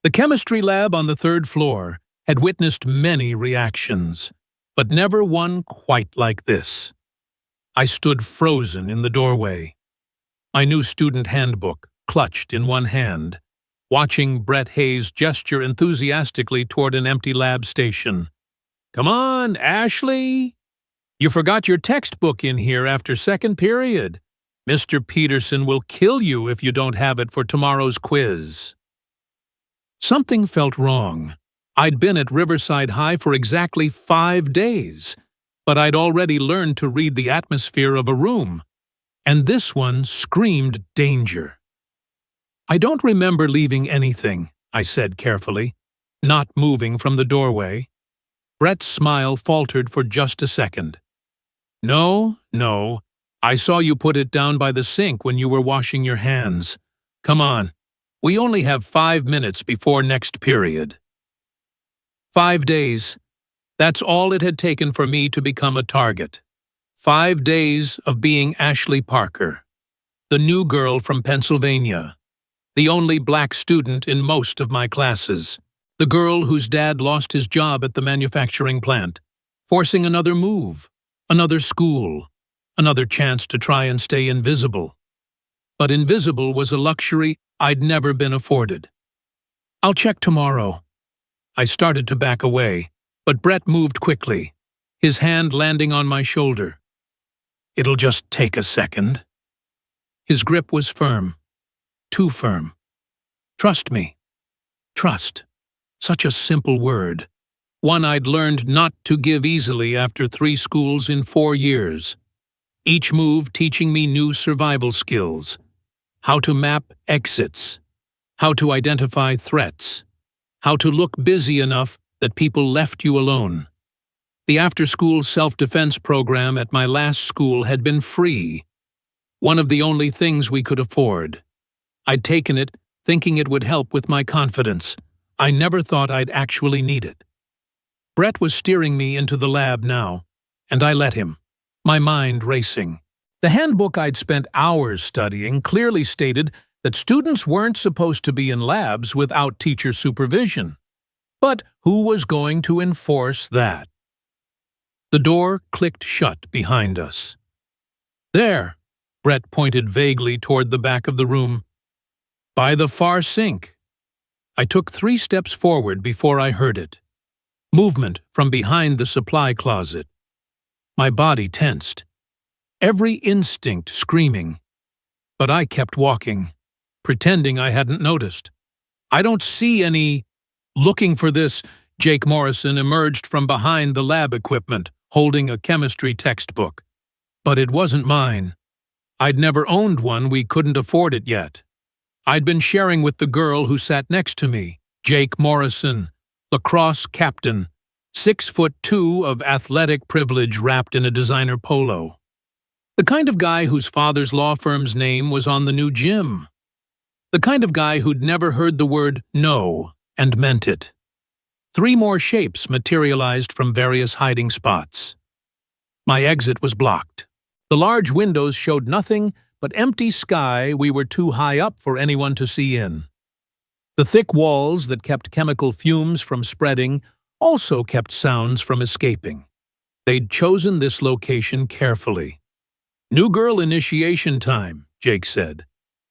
The chemistry lab on the third floor had witnessed many reactions, but never one quite like this. I stood frozen in the doorway, my new student handbook clutched in one hand, watching Brett Hayes gesture enthusiastically toward an empty lab station. "Come on, Ashley! You forgot your textbook in here after second period. Mr. Peterson will kill you if you don't have it for tomorrow's quiz." Something felt wrong. I'd been at Riverside High for exactly 5 days, but I'd already learned to read the atmosphere of a room, and this one screamed danger. "I don't remember leaving anything," I said carefully, not moving from the doorway. Brett's smile faltered for just a second. No, I saw you put it down by the sink when you were washing your hands. Come on, we only have 5 minutes before next period." 5 days. That's all it had taken for me to become a target. 5 days of being Ashley Parker, the new girl from Pennsylvania, the only black student in most of my classes, the girl whose dad lost his job at the manufacturing plant, forcing another move, another school, another chance to try and stay invisible. But invisible was a luxury I'd never been afforded. "I'll check tomorrow." I started to back away, but Brett moved quickly, his hand landing on my shoulder. "It'll just take a second." His grip was firm, too firm. Trust me. Trust. Such a simple word. One I'd learned not to give easily after 3 schools in 4 years. Each move teaching me new survival skills. How to map exits. How to identify threats. How to look busy enough that people left you alone. The after-school self-defense program at my last school had been free. One of the only things we could afford. I'd taken it, thinking it would help with my confidence. I never thought I'd actually need it. Brett was steering me into the lab now, and I let him, my mind racing. The handbook I'd spent hours studying clearly stated that students weren't supposed to be in labs without teacher supervision. But who was going to enforce that? The door clicked shut behind us. "There," Brett pointed vaguely toward the back of the room. "By the far sink." I took 3 steps forward before I heard it. Movement from behind the supply closet. My body tensed, every instinct screaming. But I kept walking, pretending I hadn't noticed. "I don't see any—" Looking for this, Jake Morrison emerged from behind the lab equipment, holding a chemistry textbook. But it wasn't mine. I'd never owned one, we couldn't afford it yet. I'd been sharing with the girl who sat next to me, Jake Morrison, lacrosse captain, 6'2" of athletic privilege wrapped in a designer polo. The kind of guy whose father's law firm's name was on the new gym. The kind of guy who'd never heard the word no and meant it. 3 more shapes materialized from various hiding spots. My exit was blocked. The large windows showed nothing but empty sky we were too high up for anyone to see in. The thick walls that kept chemical fumes from spreading also kept sounds from escaping. They'd chosen this location carefully. "New girl initiation time," Jake said,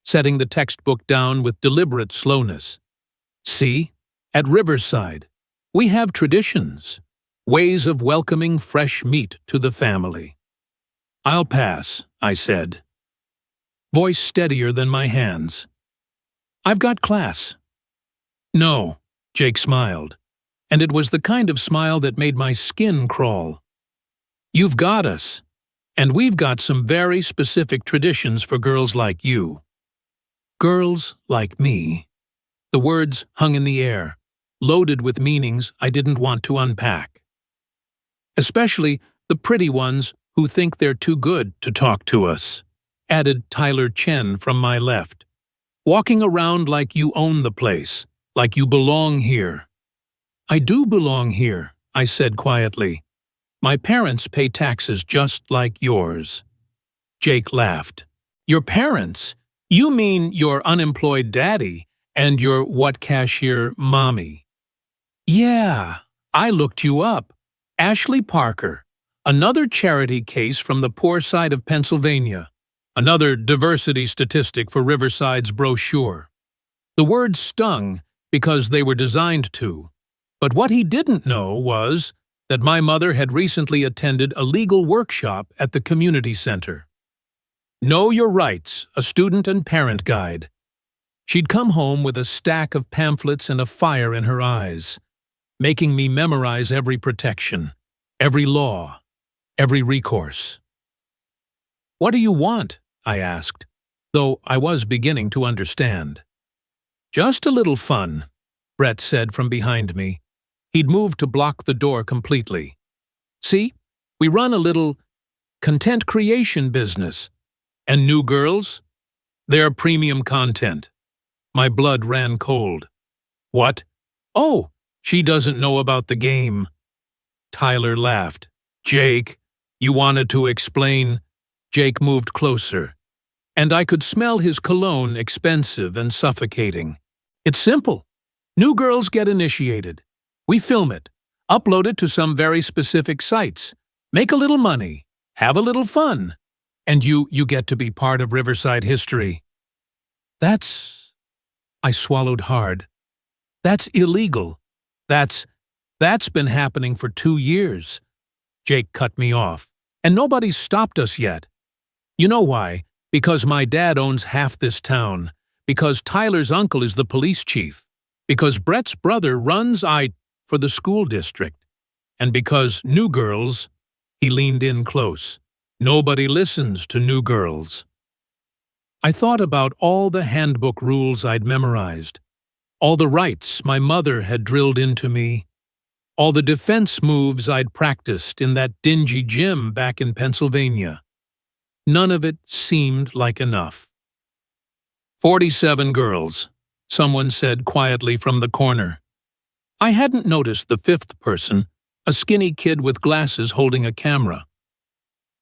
setting the textbook down with deliberate slowness. "See, at Riverside, we have traditions, ways of welcoming fresh meat to the family." "I'll pass," I said, voice steadier than my hands. "I've got class." "No," Jake smiled, and it was the kind of smile that made my skin crawl. "You've got us, and we've got some very specific traditions for girls like you." Girls like me. The words hung in the air, loaded with meanings I didn't want to unpack. "Especially the pretty ones who think they're too good to talk to us," added Tyler Chen from my left. "Walking around like you own the place, like you belong here." "I do belong here," I said quietly. "My parents pay taxes just like yours." Jake laughed. "Your parents? You mean your unemployed daddy And your what cashier mommy. Yeah, I looked you up. Ashley Parker. Another charity case from the poor side of Pennsylvania. Another diversity statistic for Riverside's brochure. The words stung because they were designed to. But what he didn't know was that my mother had recently attended a legal workshop at the community center. Know Your Rights, a student and parent guide. She'd come home with a stack of pamphlets and a fire in her eyes, making me memorize every protection, every law, every recourse. What do you want? I asked, though I was beginning to understand. Just a little fun, Brett said from behind me. He'd moved to block the door completely. See, we run a little content creation business. And new girls? They're premium content. My blood ran cold. What? Oh, she doesn't know about the game. Tyler laughed. Jake, you wanted to explain? Jake moved closer, and I could smell his cologne, expensive and suffocating. It's simple. New girls get initiated. We film it, upload it to some very specific sites, make a little money, have a little fun, and you get to be part of Riverside history. I swallowed hard. That's illegal. That's been happening for 2 years. Jake cut me off, and nobody's stopped us yet. You know why? Because my dad owns half this town, because Tyler's uncle is the police chief, because Brett's brother runs for the school district, and because new girls, he leaned in close. Nobody listens to new girls. I thought about all the handbook rules I'd memorized, all the rights my mother had drilled into me, all the defense moves I'd practiced in that dingy gym back in Pennsylvania. None of it seemed like enough. 47 girls, someone said quietly from the corner. I hadn't noticed the fifth person, a skinny kid with glasses holding a camera.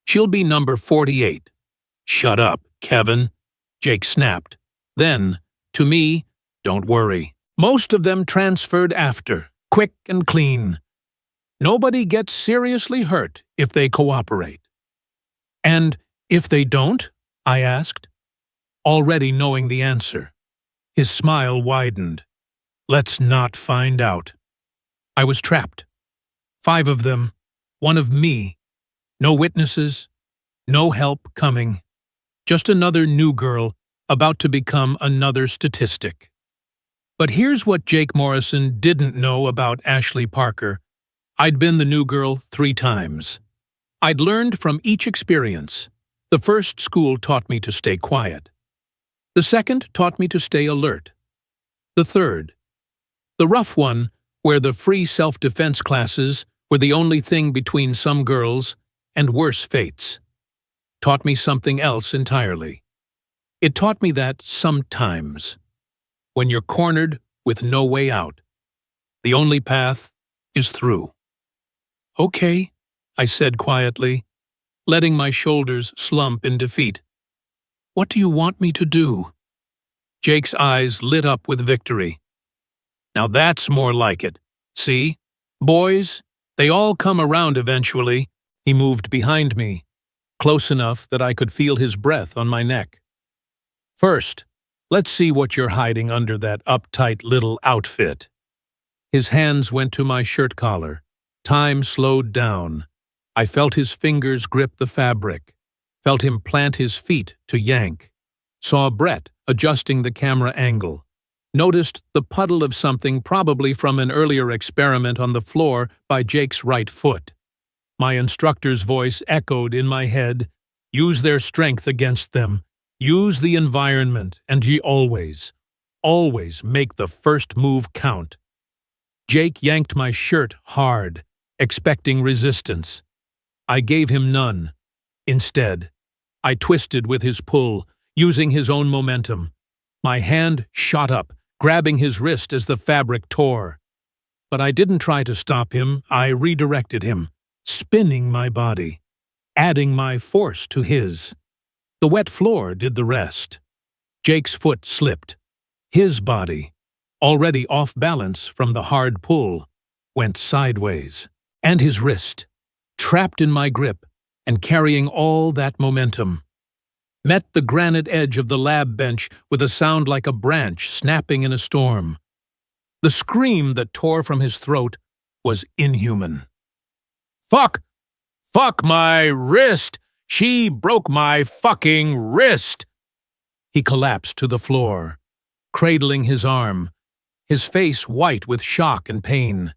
She'll be number 48. Shut up, Kevin, Jake snapped. Then, to me, don't worry. Most of them transferred after, quick and clean. Nobody gets seriously hurt if they cooperate. And if they don't? I asked, already knowing the answer. His smile widened. Let's not find out. I was trapped. 5 of them, 1 of me. No witnesses, no help coming. Just another new girl about to become another statistic. But here's what Jake Morrison didn't know about Ashley Parker. I'd been the new girl 3 times. I'd learned from each experience. The first school taught me to stay quiet. The second taught me to stay alert. The third, the rough one, where the free self-defense classes were the only thing between some girls and worse fates, taught me something else entirely. It taught me that sometimes, when you're cornered with no way out, the only path is through. Okay, I said quietly, letting my shoulders slump in defeat. What do you want me to do? Jake's eyes lit up with victory. Now that's more like it. See? Boys, they all come around eventually. He moved behind me, close enough that I could feel his breath on my neck. First, let's see what you're hiding under that uptight little outfit. His hands went to my shirt collar. Time slowed down. I felt his fingers grip the fabric, felt him plant his feet to yank, saw Brett adjusting the camera angle, noticed the puddle of something probably from an earlier experiment on the floor by Jake's right foot. My instructor's voice echoed in my head, use their strength against them, use the environment, and ye always make the first move count. Jake yanked my shirt hard, expecting resistance. I gave him none. Instead, I twisted with his pull, using his own momentum. My hand shot up, grabbing his wrist as the fabric tore. But I didn't try to stop him. I redirected him, spinning my body, adding my force to his. The wet floor did the rest. Jake's foot slipped. His body, already off balance from the hard pull, went sideways, and his wrist, trapped in my grip and carrying all that momentum, met the granite edge of the lab bench with a sound like a branch snapping in a storm. The scream that tore from his throat was inhuman. "Fuck! Fuck my wrist! She broke my fucking wrist!" He collapsed to the floor, cradling his arm, his face white with shock and pain.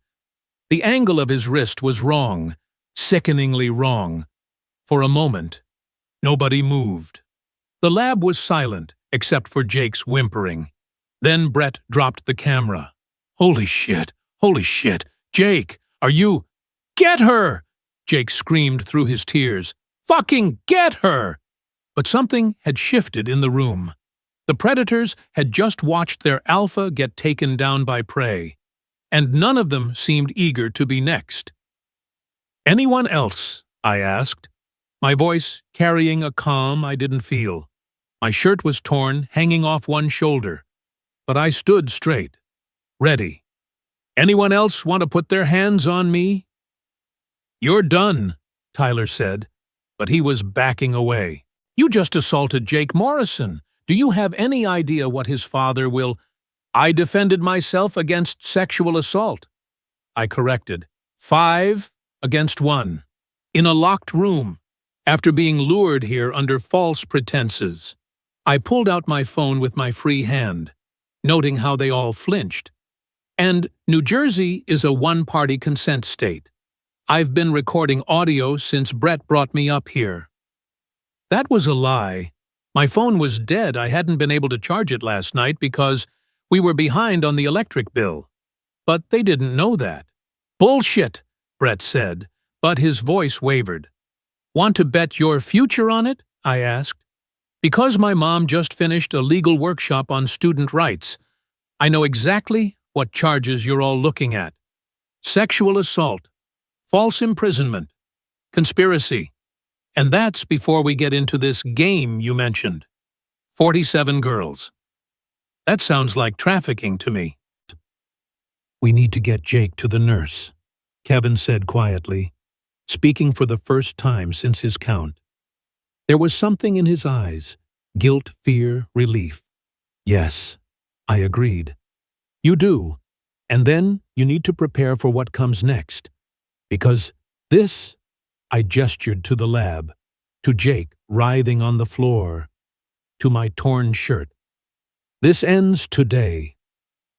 The angle of his wrist was wrong, sickeningly wrong. For a moment, nobody moved. The lab was silent, except for Jake's whimpering. Then Brett dropped the camera. Holy shit! Holy shit! Jake, are you— Get her! Jake screamed through his tears. Fucking get her! But something had shifted in the room. The predators had just watched their alpha get taken down by prey, and none of them seemed eager to be next. "Anyone else?" I asked, my voice carrying a calm I didn't feel. My shirt was torn, hanging off one shoulder, but I stood straight, ready. "Anyone else want to put their hands on me?" "You're done," Tyler said, but he was backing away. "You just assaulted Jake Morrison. Do you have any idea what his father will—" "I defended myself against sexual assault," I corrected. 5 against 1. In a locked room, after being lured here under false pretenses. I pulled out my phone with my free hand, noting how they all flinched. And New Jersey is a one-party consent state. I've been recording audio since Brett brought me up here. That was a lie. My phone was dead. I hadn't been able to charge it last night because we were behind on the electric bill. But they didn't know that. "Bullshit," Brett said, but his voice wavered. "Want to bet your future on it?" I asked. "Because my mom just finished a legal workshop on student rights, I know exactly what charges you're all looking at. Sexual assault, false imprisonment, conspiracy. And that's before we get into this game you mentioned. 47 girls. That sounds like trafficking to me." "We need to get Jake to the nurse," Kevin said quietly, speaking for the first time since his count. There was something in his eyes, guilt, fear, relief. "Yes," I agreed. "You do, and then you need to prepare for what comes next. Because this," I gestured to the lab, to Jake writhing on the floor, to my torn shirt. "This ends today."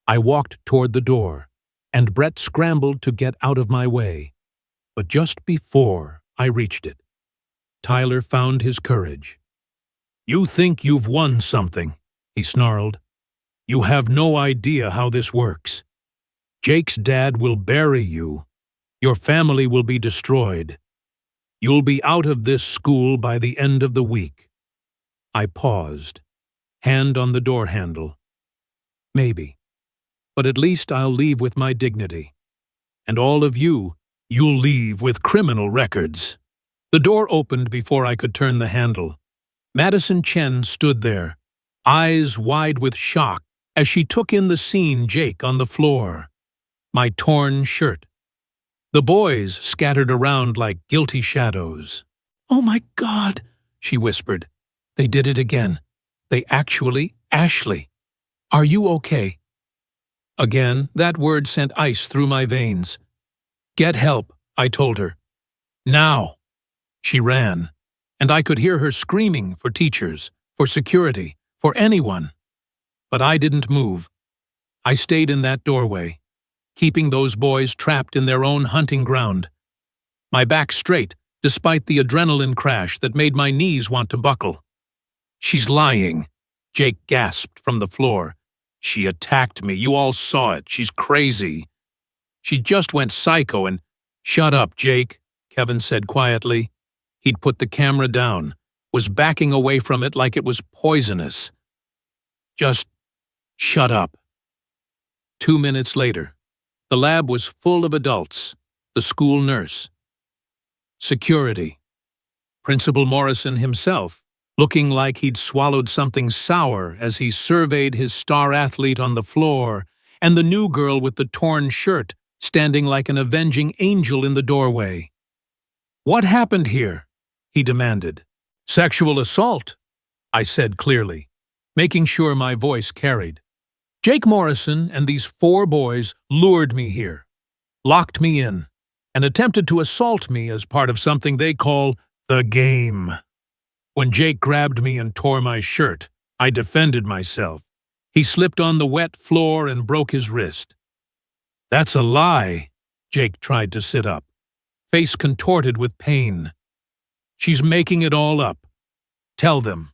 I walked toward the door, and Brett scrambled to get out of my way. But just before I reached it, Tyler found his courage. "You think you've won something," he snarled. "You have no idea how this works. Jake's dad will bury you. Your family will be destroyed. You'll be out of this school by the end of the week." I paused, hand on the door handle. "Maybe. But at least I'll leave with my dignity. And all of you, you'll leave with criminal records." The door opened before I could turn the handle. Madison Chen stood there, eyes wide with shock, as she took in the scene Jake on the floor. My torn shirt. The boys scattered around like guilty shadows. "Oh my God," she whispered. "They did it again. They actually— Ashley, are you okay?" Again, that word sent ice through my veins. "Get help," I told her. "Now." She ran, and I could hear her screaming for teachers, for security, for anyone. But I didn't move. I stayed in that doorway, keeping those boys trapped in their own hunting ground. My back straight, despite the adrenaline crash that made my knees want to buckle. "She's lying," Jake gasped from the floor. "She attacked me. You all saw it. She's crazy. She just went psycho and—" "Shut up, Jake," Kevin said quietly. He'd put the camera down, was backing away from it like it was poisonous. "Just shut up." 2 minutes later, the lab was full of adults, the school nurse, security, Principal Morrison himself, looking like he'd swallowed something sour as he surveyed his star athlete on the floor and the new girl with the torn shirt standing like an avenging angel in the doorway. "What happened here?" he demanded. "Sexual assault," I said clearly, making sure my voice carried. "Jake Morrison and these 4 boys lured me here, locked me in, and attempted to assault me as part of something they call the game. When Jake grabbed me and tore my shirt, I defended myself. He slipped on the wet floor and broke his wrist." "That's a lie." Jake tried to sit up, face contorted with pain. "She's making it all up. Tell them.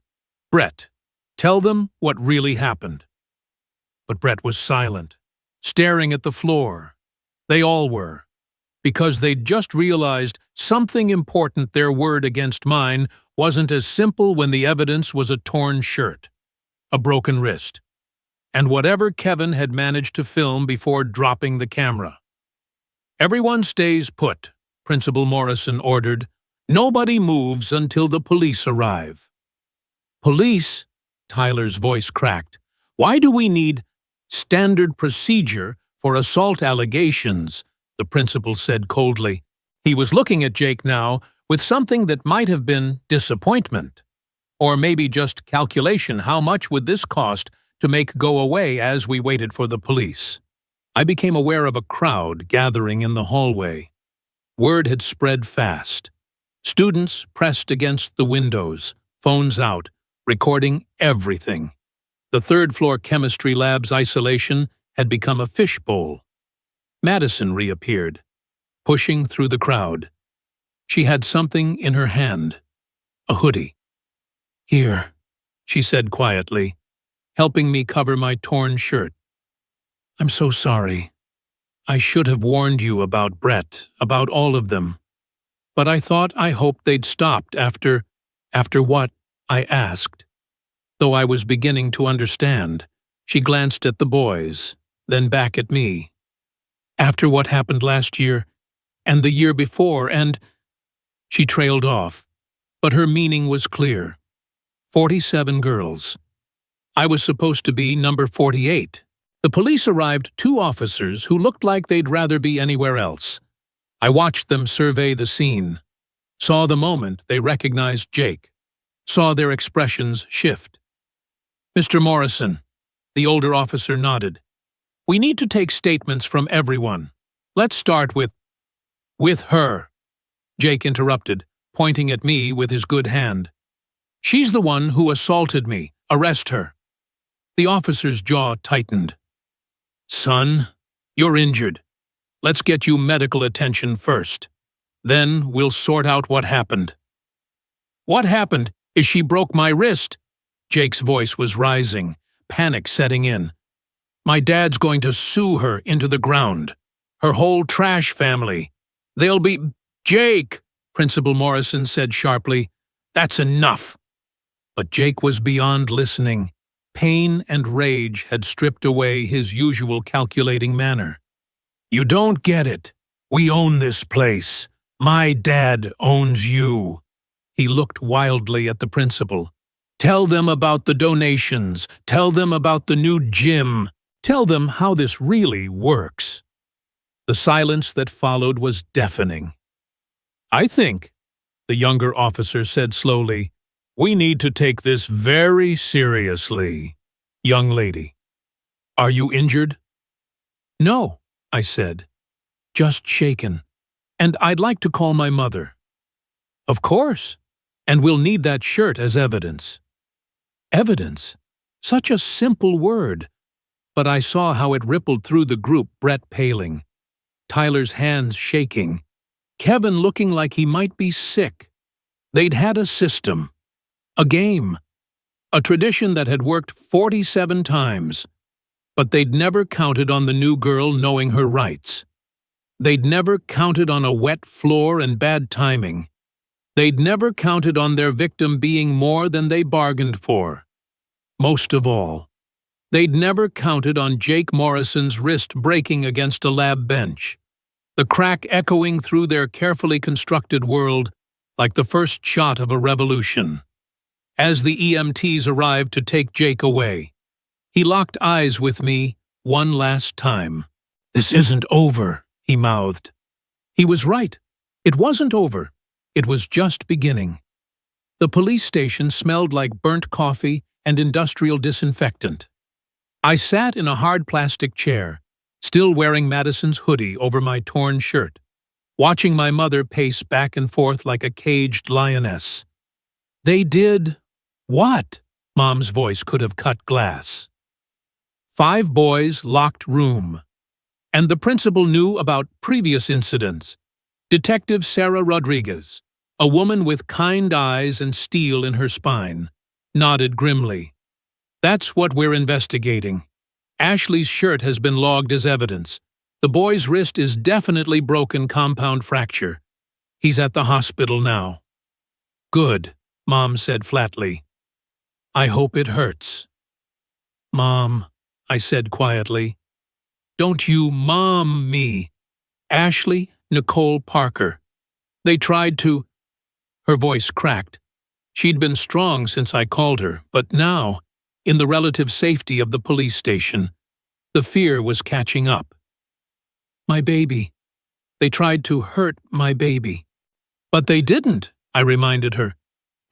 Brett, tell them what really happened." But Brett was silent, staring at the floor. They all were, because they'd just realized something important. Their word against mine wasn't as simple when the evidence was a torn shirt, a broken wrist, and whatever Kevin had managed to film before dropping the camera. "Everyone stays put," Principal Morrison ordered. "Nobody moves until the police arrive." "Police?" Tyler's voice cracked. "Why do we need standard procedure for assault allegations?" the principal said coldly. He was looking at Jake now with something that might have been disappointment, or maybe just calculation. How much would this cost to make go away as we waited for the police? I became aware of a crowd gathering in the hallway. Word had spread fast. Students pressed against the windows, phones out, recording everything. The third-floor chemistry lab's isolation had become a fishbowl. Madison reappeared, pushing through the crowd. She had something in her hand, a hoodie. "Here," she said quietly, helping me cover my torn shirt. "I'm so sorry. I should have warned you about Brett, about all of them. But I hoped they'd stopped after what?" I asked. Though I was beginning to understand, she glanced at the boys, then back at me. "After what happened last year, and the year before, and—" She trailed off, but her meaning was clear. 47 girls. I was supposed to be number 48. The police arrived, 2 officers who looked like they'd rather be anywhere else. I watched them survey the scene, saw the moment they recognized Jake, saw their expressions shift. "Mr. Morrison," the older officer nodded. "We need to take statements from everyone. Let's start with her," Jake interrupted, pointing at me with his good hand. "She's the one who assaulted me. Arrest her." The officer's jaw tightened. "Son, you're injured. Let's get you medical attention first. Then we'll sort out what happened." "What happened is she broke my wrist." Jake's voice was rising, panic setting in. "My dad's going to sue her into the ground. Her whole trash family. They'll be—" "Jake," Principal Morrison said sharply, "that's enough." But Jake was beyond listening. Pain and rage had stripped away his usual calculating manner. "You don't get it. We own this place. My dad owns you." He looked wildly at the principal. "Tell them about the donations. Tell them about the new gym. Tell them how this really works." The silence that followed was deafening. "I think," the younger officer said slowly, "we need to take this very seriously. Young lady, are you injured?" "No," I said, "just shaken. And I'd like to call my mother." "Of course. And we'll need that shirt as evidence." Evidence? Such a simple word. But I saw how it rippled through the group. Brett paling, Tyler's hands shaking, Kevin looking like he might be sick. They'd had a system, a game, a tradition that had worked 47 times. But they'd never counted on the new girl knowing her rights. They'd never counted on a wet floor and bad timing. They'd never counted on their victim being more than they bargained for. Most of all, they'd never counted on Jake Morrison's wrist breaking against a lab bench, the crack echoing through their carefully constructed world like the first shot of a revolution. as the EMTs arrived to take Jake away. He locked eyes with me one last time. "This isn't over," he mouthed. He was right. It wasn't over. It was just beginning. The police station smelled like burnt coffee and industrial disinfectant. I sat in a hard plastic chair, still wearing Madison's hoodie over my torn shirt, watching my mother pace back and forth like a caged lioness. "They did what?" Mom's voice could have cut glass. 5 boys, locked room. And the principal knew about previous incidents. Detective Sarah Rodriguez, a woman with kind eyes and steel in her spine, nodded grimly. "That's what we're investigating. Ashley's shirt has been logged as evidence. The boy's wrist is definitely broken compound fracture. He's at the hospital now." "Good," Mom said flatly. "I hope it hurts." "Mom," I said quietly. "Don't you mom me. Ashley Nicole Parker. They tried to—" Her voice cracked. She'd been strong since I called her, but now, in the relative safety of the police station, the fear was catching up. "My baby. They tried to hurt my baby." "But they didn't," I reminded her.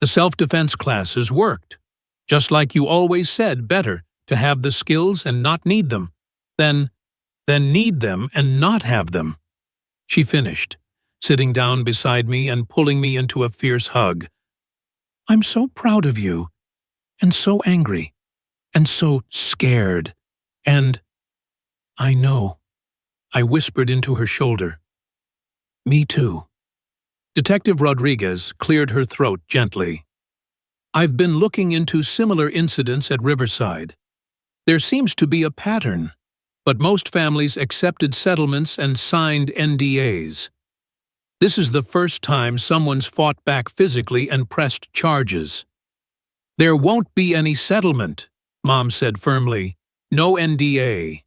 "The self-defense classes worked. Just like you always said, better to have the skills and not need them, than need them and not have them." She finished, sitting down beside me and pulling me into a fierce hug. "I'm so proud of you, and so angry, and so scared, and—" "I know," I whispered into her shoulder. "Me too." Detective Rodriguez cleared her throat gently. "I've been looking into similar incidents at Riverside. There seems to be a pattern, but most families accepted settlements and signed NDAs. This is the first time someone's fought back physically and pressed charges." "There won't be any settlement," Mom said firmly. "No NDA.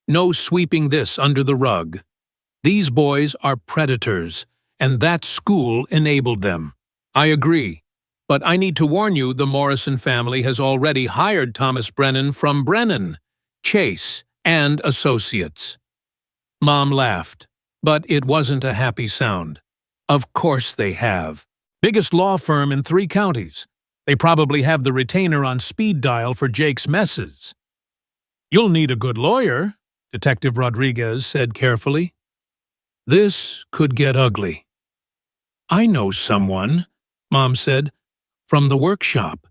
No sweeping this under the rug. These boys are predators, and that school enabled them." "I agree. But I need to warn you, the Morrison family has already hired Thomas Brennan from Brennan, Chase, and Associates." Mom laughed, but it wasn't a happy sound. "Of course they have. Biggest law firm in 3 counties. They probably have the retainer on speed dial for Jake's messes." "You'll need a good lawyer," Detective Rodriguez said carefully. "This could get ugly." "I know someone," Mom said, "from the workshop.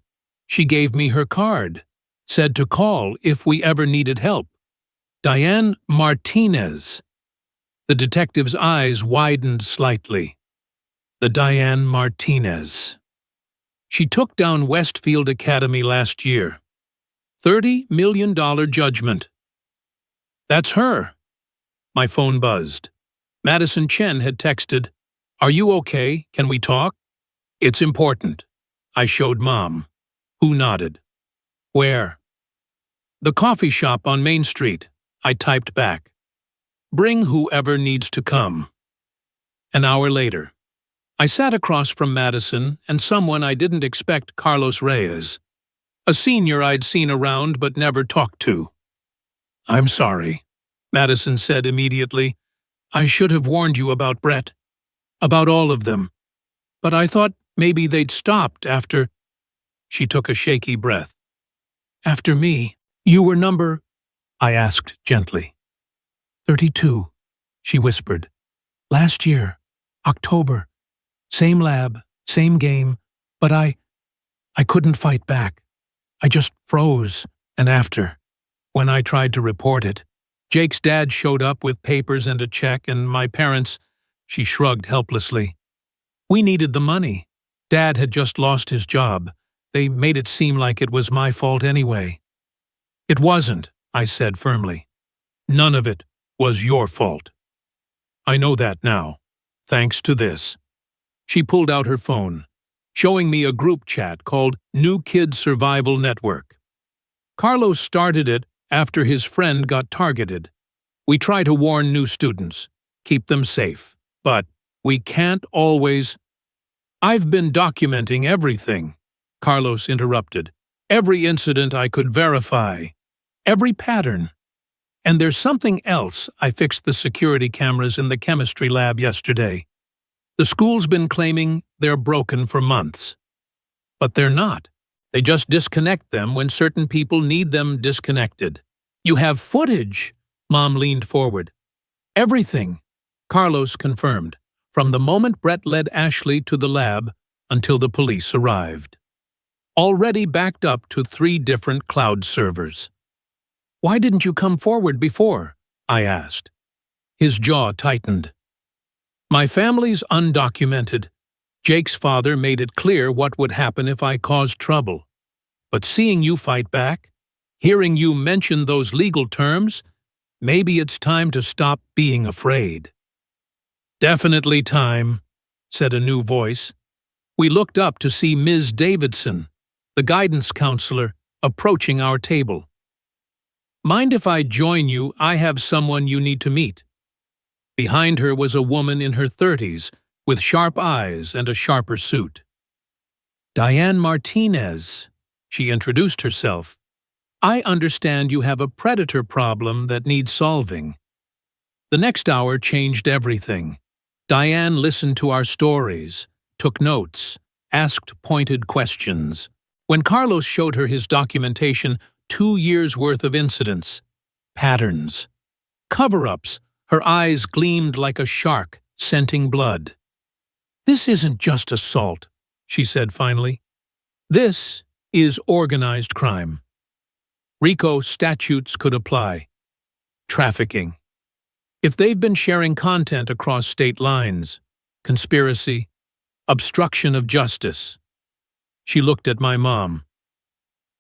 She gave me her card, said to call if we ever needed help. Diane Martinez." The detective's eyes widened slightly. "The Diane Martinez. She took down Westfield Academy last year. $30 million judgment." "That's her." My phone buzzed. Madison Chen had texted, "Are you okay? Can we talk?" "It's important." I showed Mom, who nodded. "Where?" "The coffee shop on Main Street," I typed back. "Bring whoever needs to come." An hour later, I sat across from Madison and someone I didn't expect, Carlos Reyes, a senior I'd seen around but never talked to. "I'm sorry," Madison said immediately. "I should have warned you about Brett. About all of them. But I thought maybe they'd stopped after—" She took a shaky breath. "After me. You were number—" I asked gently. 32, she whispered. "Last year, October. Same lab, same game, but I couldn't fight back. I just froze, and after, when I tried to report it, Jake's dad showed up with papers and a check, and my parents—" She shrugged helplessly. "We needed the money. Dad had just lost his job. They made it seem like it was my fault anyway." "It wasn't," I said firmly. "None of it was your fault. I know that now, thanks to this." She pulled out her phone, showing me a group chat called New Kid Survival Network. Carlos started it after his friend got targeted. "We try to warn new students, keep them safe, but we can't always—" "I've been documenting everything," Carlos interrupted. Every incident I could verify. Every pattern. And there's something else. I fixed the security cameras in the chemistry lab yesterday. The school's been claiming they're broken for months. But they're not. They just disconnect them when certain people need them disconnected. You have footage, Mom leaned forward. Everything, Carlos confirmed, from the moment Brett led Ashley to the lab until the police arrived. Already backed up to 3 different cloud servers. Why didn't you come forward before? I asked. His jaw tightened. My family's undocumented. Jake's father made it clear what would happen if I caused trouble. But seeing you fight back, hearing you mention those legal terms, maybe it's time to stop being afraid. Definitely time, said a new voice. We looked up to see Ms. Davidson, the guidance counselor, approaching our table. Mind if I join you? I have someone you need to meet. Behind her was a woman in her 30s, with sharp eyes and a sharper suit. Diane Martinez, she introduced herself. I understand you have a predator problem that needs solving. The next hour changed everything. Diane listened to our stories, took notes, asked pointed questions. When Carlos showed her his documentation, 2 years' worth of incidents, patterns, cover-ups, her eyes gleamed like a shark, scenting blood. This isn't just assault, she said finally. This is organized crime. RICO statutes could apply. Trafficking. If they've been sharing content across state lines, conspiracy, obstruction of justice. She looked at my mom.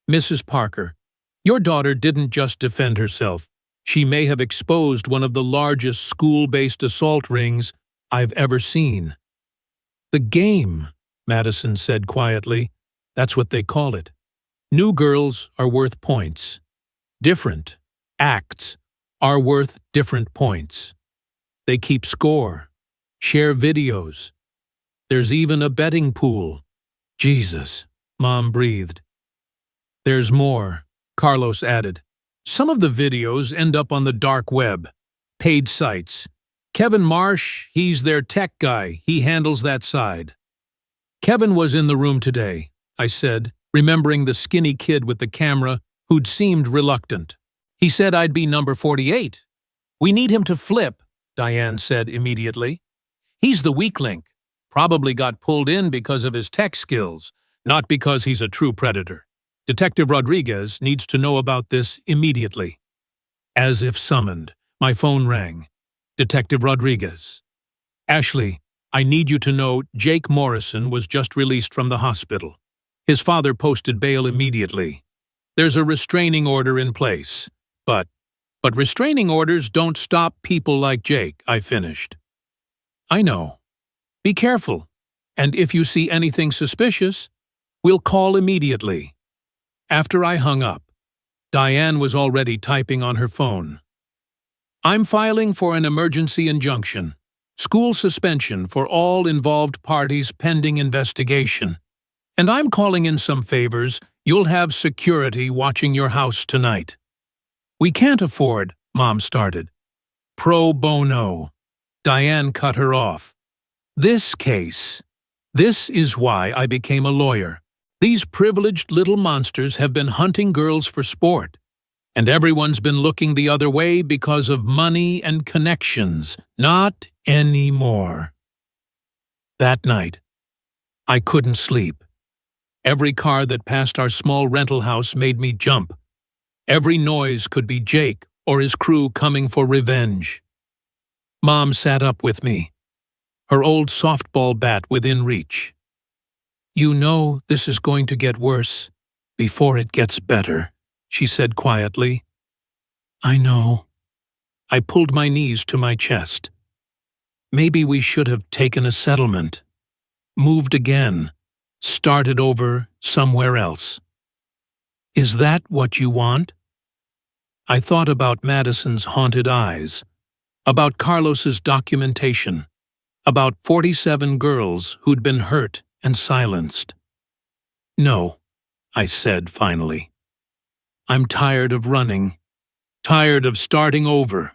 Mrs. Parker, your daughter didn't just defend herself. She may have exposed one of the largest school-based assault rings I've ever seen. The game, Madison said quietly. That's what they call it. New girls are worth points. Different acts are worth different points. They keep score, share videos. There's even a betting pool. Jesus, Mom breathed. There's more, Carlos added. Some of the videos end up on the dark web, paid sites. Kevin Marsh, he's their tech guy. He handles that side. Kevin was in the room today, I said, remembering the skinny kid with the camera who'd seemed reluctant. He said I'd be number 48. We need him to flip, Diane said immediately. He's the weak link. Probably got pulled in because of his tech skills, not because he's a true predator. Detective Rodriguez needs to know about this immediately. As if summoned, my phone rang. Detective Rodriguez. Ashley, I need you to know Jake Morrison was just released from the hospital. His father posted bail immediately. There's a restraining order in place. But restraining orders don't stop people like Jake, I finished. I know. Be careful. And if you see anything suspicious, we'll call immediately. After I hung up, Diane was already typing on her phone. I'm filing for an emergency injunction. School suspension for all involved parties pending investigation. And I'm calling in some favors. You'll have security watching your house tonight. We can't afford, Mom started. Pro bono. Diane cut her off. This case. This is why I became a lawyer. These privileged little monsters have been hunting girls for sport. And everyone's been looking the other way because of money and connections. Not anymore. That night, I couldn't sleep. Every car that passed our small rental house made me jump. Every noise could be Jake or his crew coming for revenge. Mom sat up with me, her old softball bat within reach. You know this is going to get worse before it gets better, she said quietly. I know. I pulled my knees to my chest. Maybe we should have taken a settlement, moved again, started over somewhere else. Is that what you want? I thought about Madison's haunted eyes, about Carlos's documentation, about 47 girls who'd been hurt and silenced. No, I said finally. I'm tired of running, tired of starting over,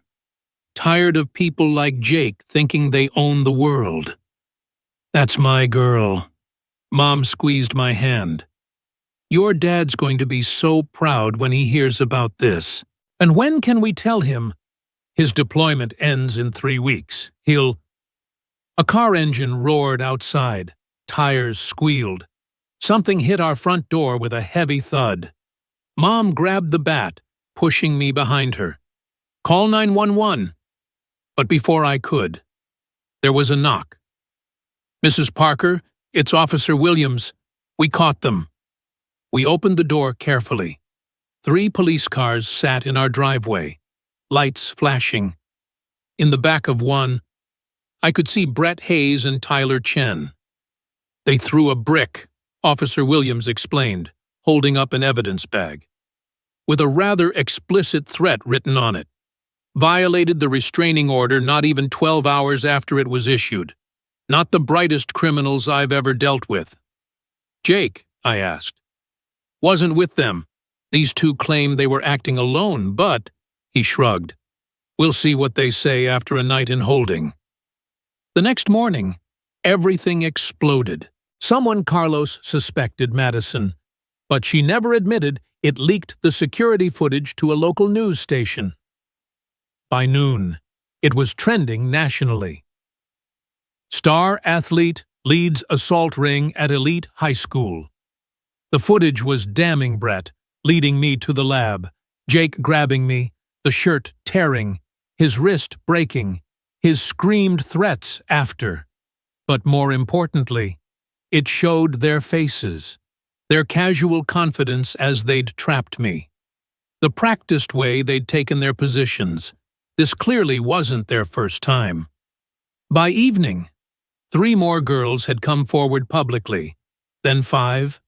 tired of people like Jake thinking they own the world. That's my girl. Mom squeezed my hand. Your dad's going to be so proud when he hears about this. And when can we tell him? His deployment ends in 3 weeks. A car engine roared outside. Tires squealed. Something hit our front door with a heavy thud. Mom grabbed the bat, pushing me behind her. Call 911. But before I could, there was a knock. Mrs. Parker, it's Officer Williams. We caught them. We opened the door carefully. 3 police cars sat in our driveway, lights flashing. In the back of one, I could see Brett Hayes and Tyler Chen. They threw a brick, Officer Williams explained, holding up an evidence bag, with a rather explicit threat written on it. Violated the restraining order not even 12 hours after it was issued. Not the brightest criminals I've ever dealt with. Jake, I asked. Wasn't with them. These 2 claimed they were acting alone, but, he shrugged, we'll see what they say after a night in holding. The next morning, everything exploded. Someone Carlos suspected Madison, but she never admitted it leaked the security footage to a local news station. By noon, it was trending nationally. Star athlete leads assault ring at elite high school. The footage was damning Brett, leading me to the lab, Jake grabbing me, the shirt tearing, his wrist breaking, his screamed threats after. But more importantly, it showed their faces, their casual confidence as they'd trapped me. The practiced way they'd taken their positions. This clearly wasn't their first time. By evening, 3 more girls had come forward publicly, then 5,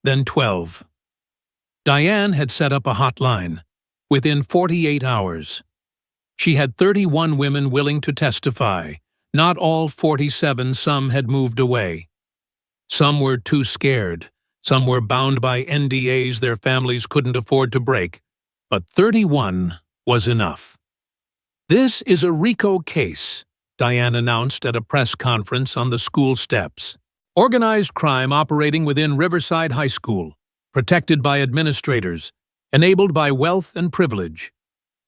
then 12. Diane had set up a hotline. Within 48 hours, she had 31 women willing to testify. Not all 47, some had moved away. Some were too scared. Some were bound by NDAs their families couldn't afford to break. But 31 was enough. This is a RICO case, Diane announced at a press conference on the school steps. Organized crime operating within Riverside High School, protected by administrators, enabled by wealth and privilege.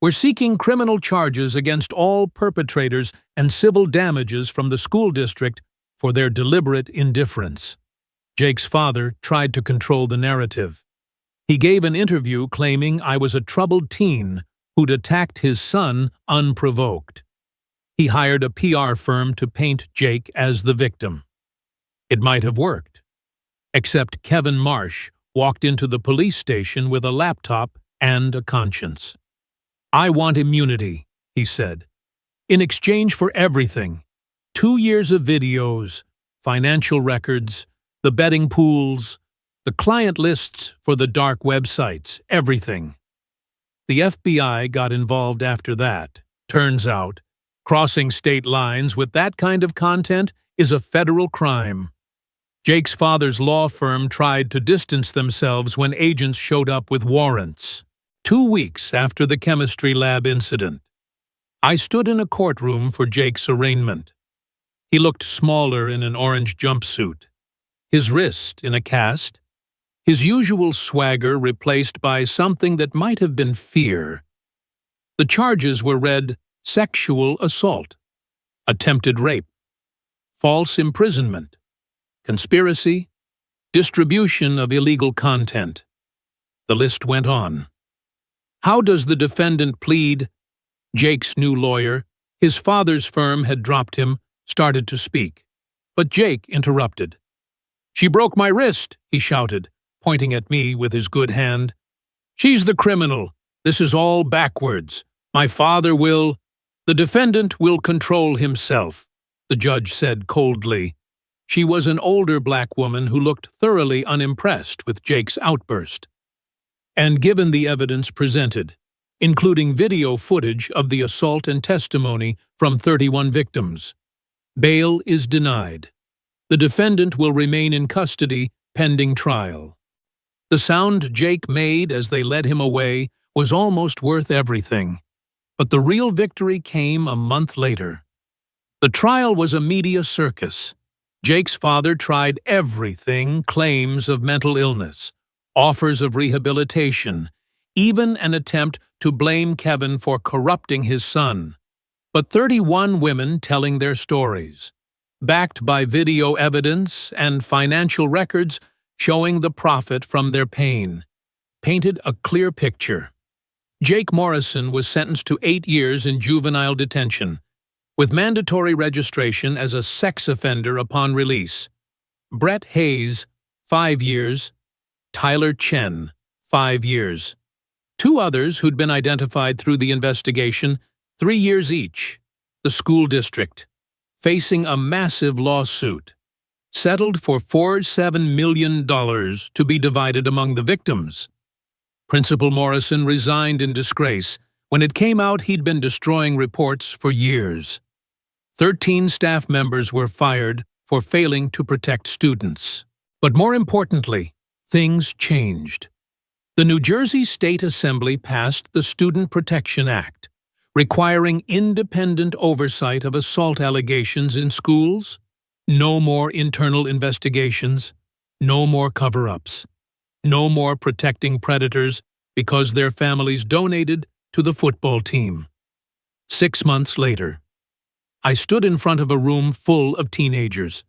We're seeking criminal charges against all perpetrators and civil damages from the school district for their deliberate indifference. Jake's father tried to control the narrative. He gave an interview claiming I was a troubled teen who'd attacked his son unprovoked. He hired a PR firm to paint Jake as the victim. It might have worked, except Kevin Marsh walked into the police station with a laptop and a conscience. I want immunity, he said. In exchange for everything, 2 years of videos, financial records, the betting pools, the client lists for the dark websites, everything. The FBI got involved after that. Turns out, crossing state lines with that kind of content is a federal crime. Jake's father's law firm tried to distance themselves when agents showed up with warrants. 2 weeks after the chemistry lab incident, I stood in a courtroom for Jake's arraignment. He looked smaller in an orange jumpsuit, his wrist in a cast, his usual swagger replaced by something that might have been fear. The charges were read sexual assault, attempted rape, false imprisonment, conspiracy, distribution of illegal content. The list went on. How does the defendant plead? Jake's new lawyer, his father's firm had dropped him, started to speak. But Jake interrupted. She broke my wrist, he shouted, pointing at me with his good hand. She's the criminal. This is all backwards. My father will... The defendant will control himself, the judge said coldly. She was an older black woman who looked thoroughly unimpressed with Jake's outburst. And given the evidence presented, including video footage of the assault and testimony from 31 victims, bail is denied. The defendant will remain in custody pending trial. The sound Jake made as they led him away was almost worth everything. But the real victory came a month later. The trial was a media circus. Jake's father tried everything: claims of mental illness, offers of rehabilitation, even an attempt to blame Kevin for corrupting his son. But 31 women telling their stories, backed by video evidence and financial records showing the profit from their pain, painted a clear picture. Jake Morrison was sentenced to 8 years in juvenile detention, with mandatory registration as a sex offender upon release. Brett Hayes, 5 years. Tyler Chen, 5 years. 2 others who'd been identified through the investigation, 3 years each. The school district, facing a massive lawsuit, settled for $47 million to be divided among the victims. Principal Morrison resigned in disgrace when it came out he'd been destroying reports for years. 13 staff members were fired for failing to protect students. But more importantly, things changed. The New Jersey State Assembly passed the Student Protection Act, requiring independent oversight of assault allegations in schools. No more internal investigations, no more cover-ups, no more protecting predators because their families donated to the football team. 6 months later, I stood in front of a room full of teenagers,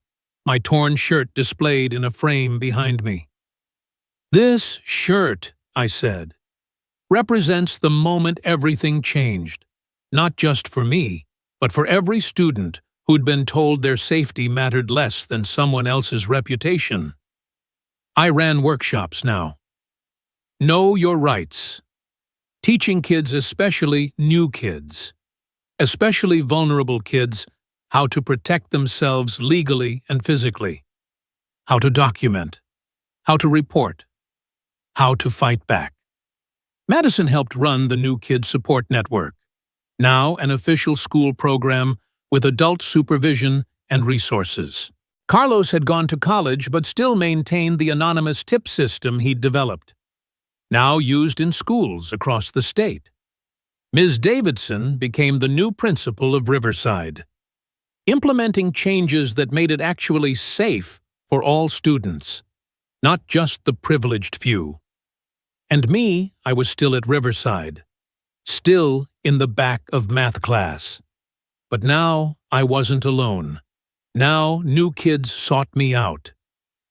my torn shirt displayed in a frame behind me. "This shirt," I said, "represents the moment everything changed, not just for me, but for every student who'd been told their safety mattered less than someone else's reputation." I ran workshops now. Know your rights. Teaching kids, especially new kids, especially vulnerable kids, how to protect themselves legally and physically, how to document, how to report, how to fight back. Madison helped run the New Kid Support Network, now an official school program with adult supervision and resources. Carlos had gone to college but still maintained the anonymous tip system he'd developed, now used in schools across the state. Ms. Davidson became the new principal of Riverside, implementing changes that made it actually safe for all students, not just the privileged few. And me, I was still at Riverside, still in the back of math class. But now I wasn't alone. Now new kids sought me out,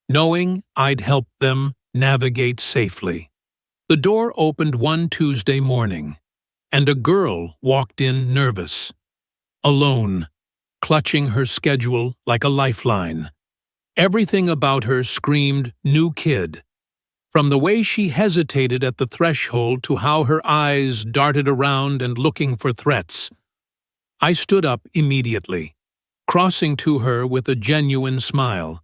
knowing I'd help them navigate safely. The door opened one Tuesday morning, and a girl walked in nervous, alone, clutching her schedule like a lifeline. Everything about her screamed new kid, from the way she hesitated at the threshold to how her eyes darted around and looking for threats. I stood up immediately, crossing to her with a genuine smile.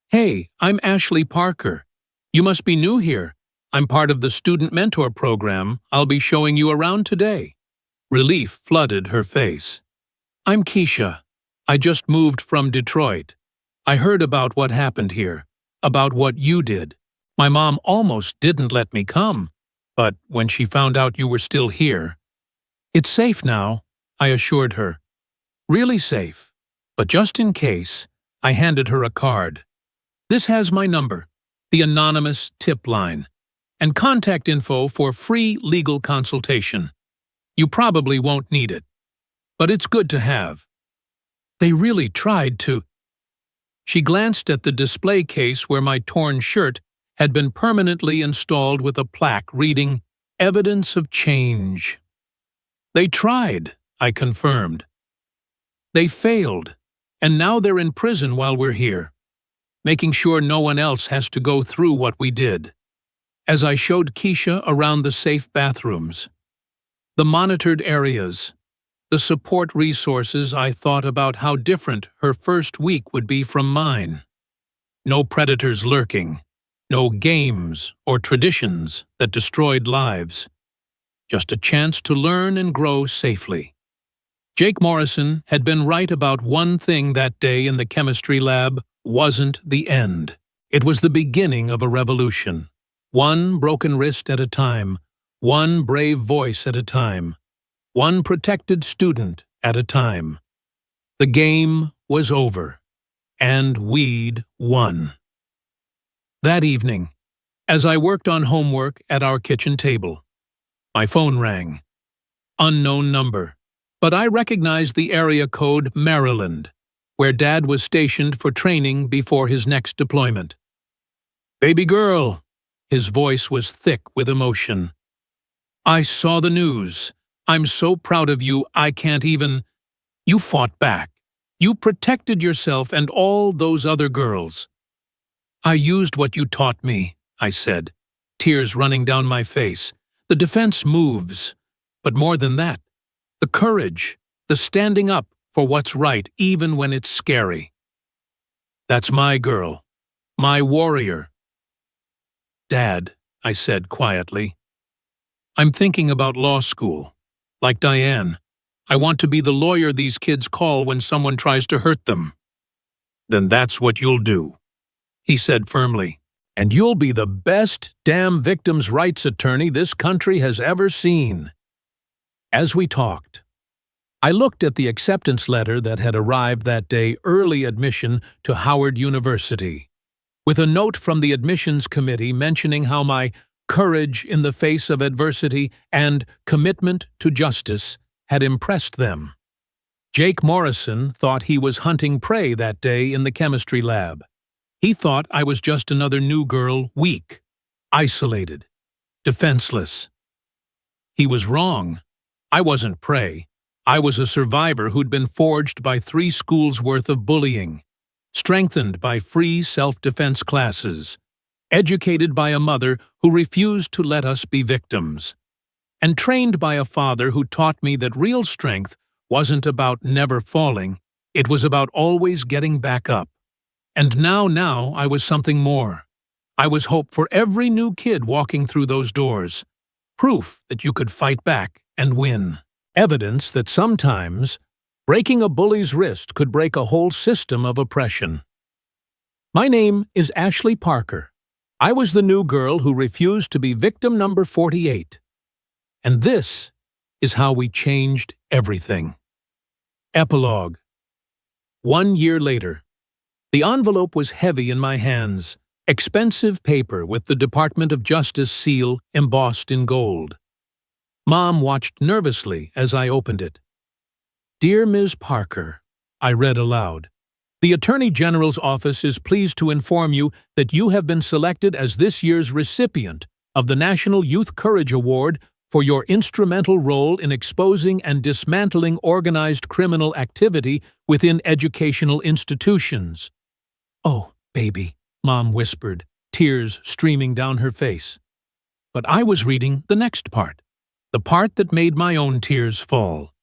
"Hey, I'm Ashley Parker. You must be new here. I'm part of the Student Mentor Program. I'll be showing you around today." Relief flooded her face. "I'm Keisha. I just moved from Detroit. I heard about what happened here, about what you did. My mom almost didn't let me come, but when she found out you were still here..." "It's safe now," I assured her. "Really safe. But just in case," I handed her a card. "This has my number, the anonymous tip line, and contact info for free legal consultation. You probably won't need it, but it's good to have." "They really tried to..." She glanced at the display case where my torn shirt had been permanently installed with a plaque reading, "Evidence of Change." "They tried," I confirmed. "They failed, and now they're in prison while we're here, making sure no one else has to go through what we did." As I showed Keisha around the safe bathrooms, the monitored areas, the support resources, I thought about how different her first week would be from mine. No predators lurking, no games or traditions that destroyed lives. Just a chance to learn and grow safely. Jake Morrison had been right about one thing that day in the chemistry lab: wasn't the end. It was the beginning of a revolution. One broken wrist at a time, one brave voice at a time, one protected student at a time. The game was over, and we'd won. That evening, as I worked on homework at our kitchen table, my phone rang. Unknown number, but I recognized the area code Maryland, where Dad was stationed for training before his next deployment. "Baby girl," his voice was thick with emotion. "I saw the news. I'm so proud of you, I can't even. You fought back. You protected yourself and all those other girls." "I used what you taught me," I said, tears running down my face. "The defense moves. But more than that, the courage, the standing up for what's right even when it's scary. That's my girl, my warrior." "Dad," I said quietly, "I'm thinking about law school. Like Diane, I want to be the lawyer these kids call when someone tries to hurt them." "Then that's what you'll do," he said firmly. "And you'll be the best damn victims' rights attorney this country has ever seen." As we talked, I looked at the acceptance letter that had arrived that day, early admission to Howard University, with a note from the admissions committee mentioning how my courage in the face of adversity and commitment to justice had impressed them. Jake Morrison thought he was hunting prey that day in the chemistry lab. He thought I was just another new girl, weak, isolated, defenseless. He was wrong. I wasn't prey. I was a survivor who'd been forged by 3 schools' worth of bullying, strengthened by free self-defense classes, educated by a mother who refused to let us be victims, and trained by a father who taught me that real strength wasn't about never falling, it was about always getting back up. And now I was something more. I was hope for every new kid walking through those doors, proof that you could fight back and win, evidence that sometimes breaking a bully's wrist could break a whole system of oppression. My name is Ashley Parker. I was the new girl who refused to be victim number 48. And this is how we changed everything. Epilogue. 1 year later. The envelope was heavy in my hands, expensive paper with the Department of Justice seal embossed in gold. Mom watched nervously as I opened it. "Dear Ms. Parker," I read aloud, "the Attorney General's office is pleased to inform you that you have been selected as this year's recipient of the National Youth Courage Award for your instrumental role in exposing and dismantling organized criminal activity within educational institutions." "Oh, baby," Mom whispered, tears streaming down her face. But I was reading the next part, the part that made my own tears fall.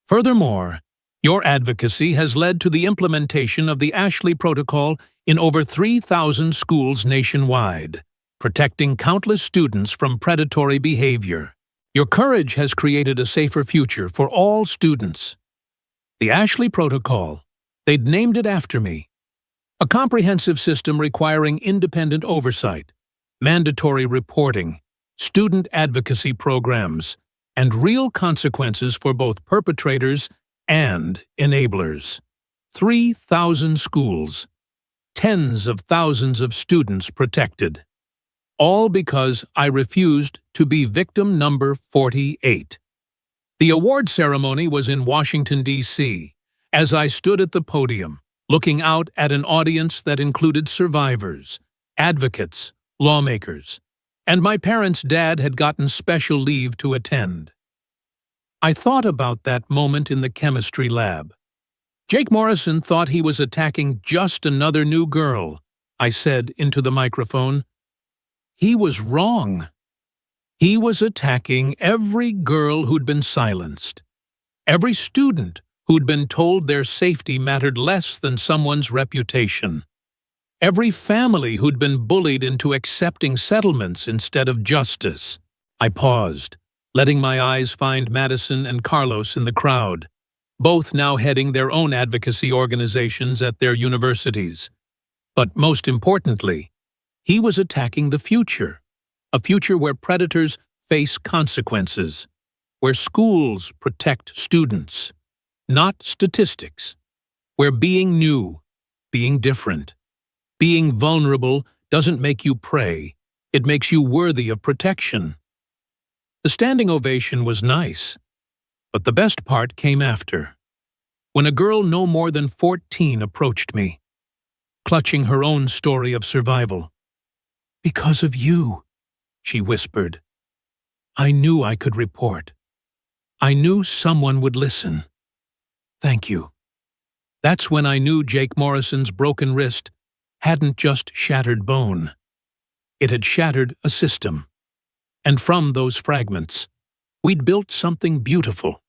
"Furthermore, your advocacy has led to the implementation of the Ashley Protocol in over 3,000 schools nationwide, protecting countless students from predatory behavior. Your courage has created a safer future for all students." The Ashley Protocol. They'd named it after me. A comprehensive system requiring independent oversight, mandatory reporting, student advocacy programs, and real consequences for both perpetrators and enablers. 3,000 schools, tens of thousands of students protected. All because I refused to be victim number 48. The award ceremony was in Washington, D.C. As I stood at the podium, looking out at an audience that included survivors, advocates, lawmakers, and my parents' dad had gotten special leave to attend. I thought about that moment in the chemistry lab. Jake Morrison thought he was attacking just another new girl, I said into the microphone. He was wrong. He was attacking every girl who'd been silenced, every student who'd been told their safety mattered less than someone's reputation, every family who'd been bullied into accepting settlements instead of justice. I paused, letting my eyes find Madison and Carlos in the crowd, both now heading their own advocacy organizations at their universities. But most importantly, He was attacking the future, a future where predators face consequences, where schools protect students, not statistics, where being new, being different, being vulnerable doesn't make you prey, it makes you worthy of protection. The standing ovation was nice, but the best part came after, when a girl no more than 14 approached me, clutching her own story of survival. "Because of you," she whispered. "I knew I could report. I knew someone would listen. Thank you." That's when I knew Jake Morrison's broken wrist hadn't just shattered bone. It had shattered a system. And from those fragments, we'd built something beautiful.